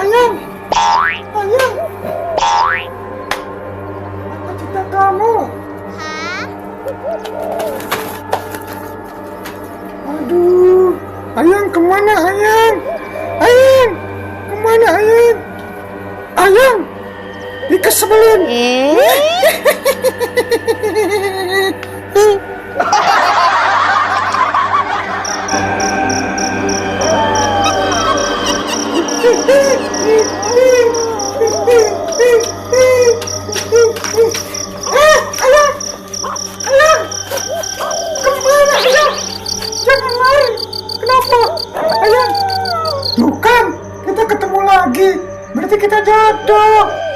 Ayang, ayang, apa cerita kamu? Aduh, ayang kemana ayang? Ayang, kemana ayang? Ayang, dikesebelin. Ayang, ayang, kemana ayang? Jangan lari. Kenapa? Ayang, tuh kan, kita ketemu lagi. Berarti kita jodoh.